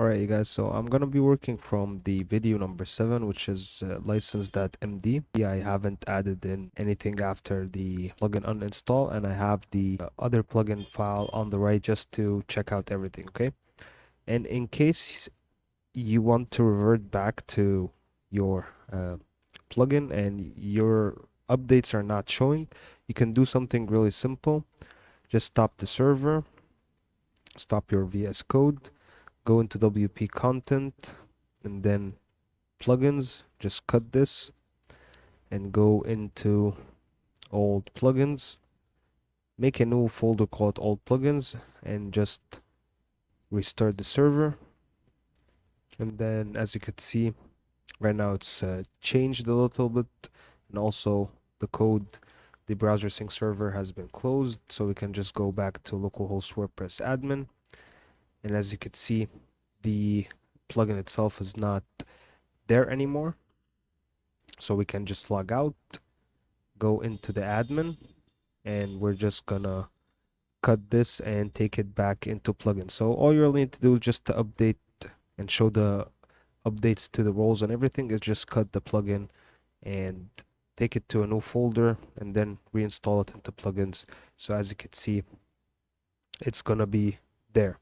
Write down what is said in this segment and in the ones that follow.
Alright, you guys, so I'm gonna be working from the video number 7, which is license.md. I haven't added in anything after the plugin uninstall, and I have the other plugin file on the right just to check out everything, okay? And in case you want to revert back to your plugin and your updates are not showing, you can do something really simple. Just stop the server, stop your VS Code, go into WP content, and then plugins. Just cut this and go into old plugins, make a new folder called old plugins, and just restart the server. And then, as you can see, right now it's changed a little bit, and also the code, the browser sync server has been closed, so we can just go back to localhost WordPress admin. And as you can see, the plugin itself is not there anymore, so we can just log out, go into the admin, and we're just gonna cut this and take it back into plugin. So all you'll need to do just to update and show the updates to the roles and everything is just cut the plugin and take it to a new folder and then reinstall it into plugins. So as you can see, it's gonna be there.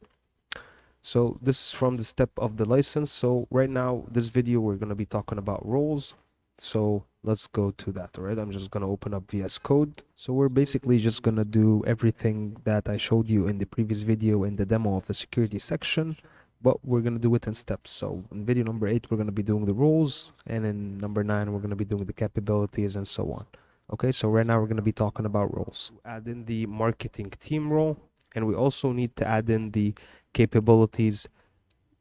So this is from the step of the license. So right now, this video, we're gonna be talking about roles. So let's go to that. All right, I'm just gonna open up VS Code. So we're basically just gonna do everything that I showed you in the previous video in the demo of the security section, but we're gonna do it in steps. So in video number 8, we're gonna be doing the roles, and in number 9, we're gonna be doing the capabilities and so on. Okay, so right now we're gonna be talking about roles. Add in the marketing team role, and we also need to add in the capabilities.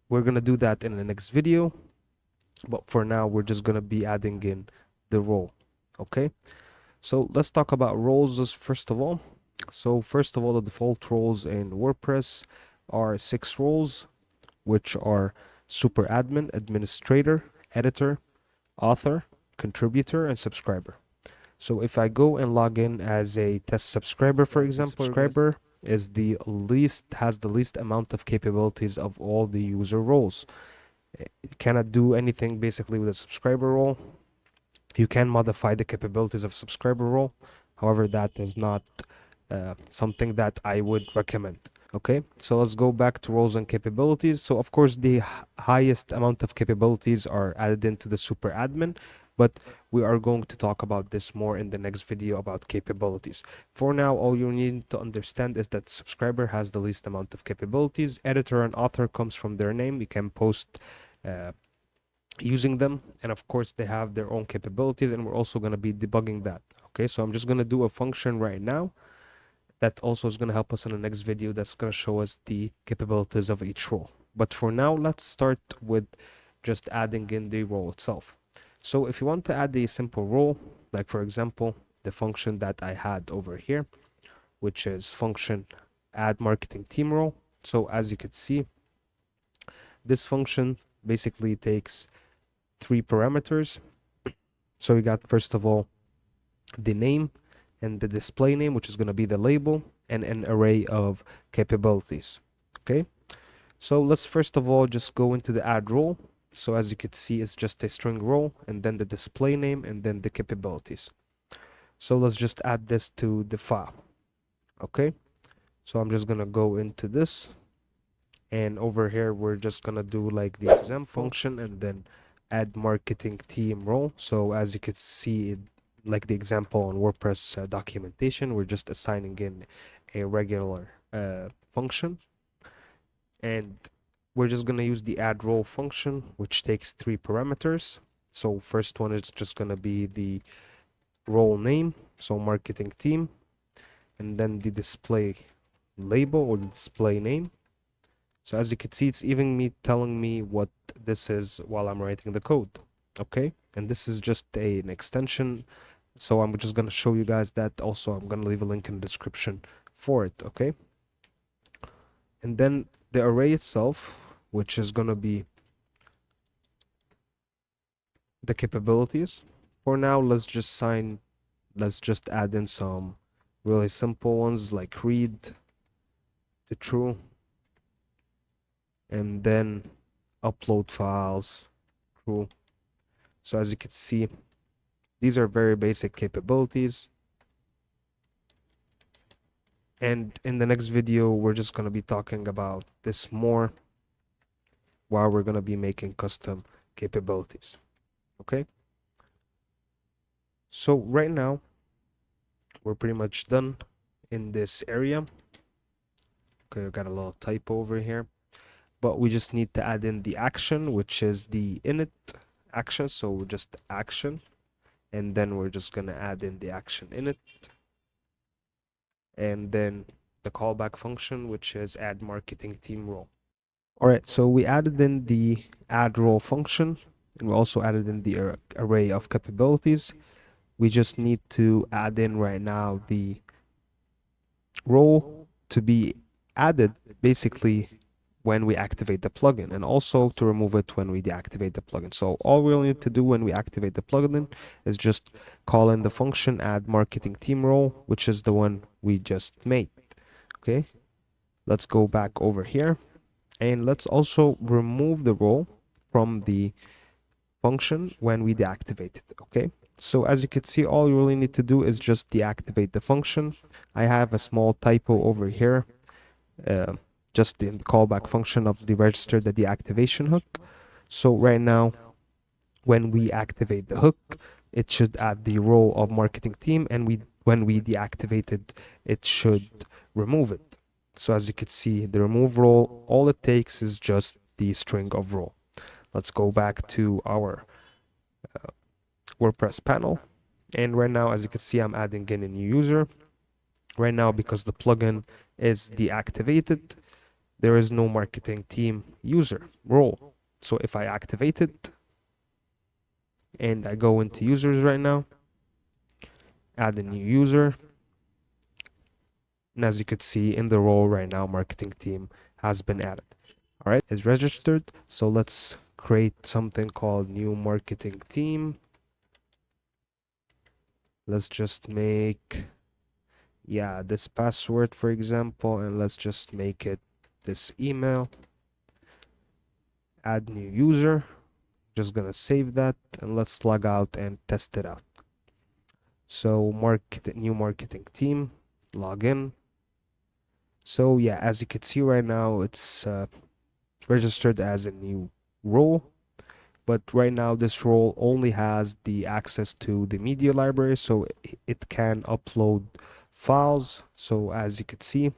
We're gonna do that in the next video, but for now we're just gonna be adding in the role. Okay, so let's talk about roles just first of all. So first of all, the default roles in WordPress are 6 roles, which are super admin, administrator, editor, author, contributor, and subscriber. So if I go and log in as a test subscriber, for example, subscriber has the least amount of capabilities of all the user roles. It cannot do anything basically with a subscriber role. You can modify the capabilities of subscriber role. However, that is not something that I would recommend. Okay, so let's go back to roles and capabilities. So of course, the highest amount of capabilities are added into the super admin, but we are going to talk about this more in the next video about capabilities. For now, all you need to understand is that subscriber has the least amount of capabilities. Editor and author comes from their name. You can post using them, and of course they have their own capabilities, and we're also going to be debugging that. Okay, so I'm just going to do a function right now that also is going to help us in the next video that's going to show us the capabilities of each role. But for now, let's start with just adding in the role itself. So if you want to add a simple role, like for example the function that I had over here, which is function add marketing team role. So as you can see, this function basically takes 3 parameters. So we got first of all the name and the display name, which is going to be the label, and an array of capabilities. Okay, so let's first of all just go into the add role. So as you can see, it's just a string role, and then the display name, and then the capabilities. So let's just add this to the file. Okay, so I'm just gonna go into this, and over here we're just gonna do like the example function and then add marketing team role. So as you can see, like the example on WordPress documentation, we're just assigning in a regular function, and we're just going to use the add role function, which takes 3 parameters. So first one is just going to be the role name, so marketing team, and then the display label or the display name. So as you can see, it's even telling me what this is while I'm writing the code. Okay, and this is just an extension, so I'm just going to show you guys that. Also, I'm going to leave a link in the description for it. Okay, and then the array itself, which is going to be the capabilities. For now, let's just add in some really simple ones like read to true, and then upload files. Cool. So as you can see, these are very basic capabilities. And in the next video, we're just going to be talking about this more while we're going to be making custom capabilities. Okay. So right now, we're pretty much done in this area. Okay, we got a little typo over here, but we just need to add in the action, which is the init action. So just action, and then we're just going to add in the action init, and then the callback function, which is add marketing team role. All right, so we added in the add role function, and we also added in the array of capabilities. We just need to add in right now the role to be added basically when we activate the plugin, and also to remove it when we deactivate the plugin. So all we'll need to do when we activate the plugin is just call in the function add marketing team role, which is the one we just made. Okay, let's go back over here, and let's also remove the role from the function when we deactivate it. Okay, so as you can see, all you really need to do is just deactivate the function. I have a small typo over here, just in the callback function of the register the deactivation hook. So right now, when we activate the hook, it should add the role of marketing team, and when we deactivate it, it should remove it. So as you can see, the remove role, all it takes is just the string of role. Let's go back to our WordPress panel. And right now, as you can see, I'm adding in a new user. Right now, because the plugin is deactivated, there is no marketing team user role. So if I activate it and I go into users right now, add a new user, and as you can see in the role right now, marketing team has been added. All right, it's registered. So let's create something called new marketing team. Let's just make, yeah, this password, for example, and let's just make it this email. Add new user. Just gonna save that, and let's log out and test it out. So new marketing team, log in. So yeah, as you can see right now, it's registered as a new role, but right now this role only has the access to the media library, so it can upload files. So as you can see,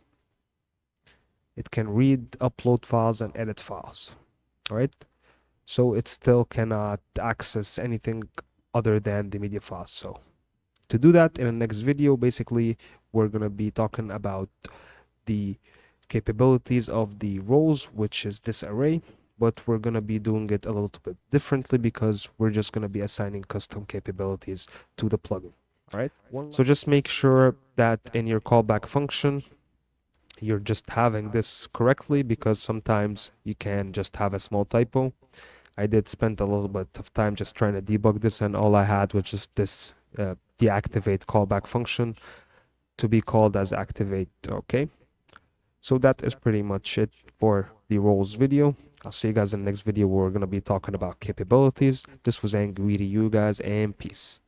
it can read, upload files, and edit files. All right, so it still cannot access anything other than the media files. So to do that in the next video, basically we're going to be talking about the capabilities of the roles, which is this array, but we're going to be doing it a little bit differently because we're just going to be assigning custom capabilities to the plugin. All right, so just make sure that in your callback function you're just having this correctly, because sometimes you can just have a small typo. I did spend a little bit of time just trying to debug this, and all I had was just this deactivate callback function to be called as activate. Okay, so that is pretty much it for the roles video. I'll see you guys in the next video where we're going to be talking about capabilities. This was Angry to you guys, and peace.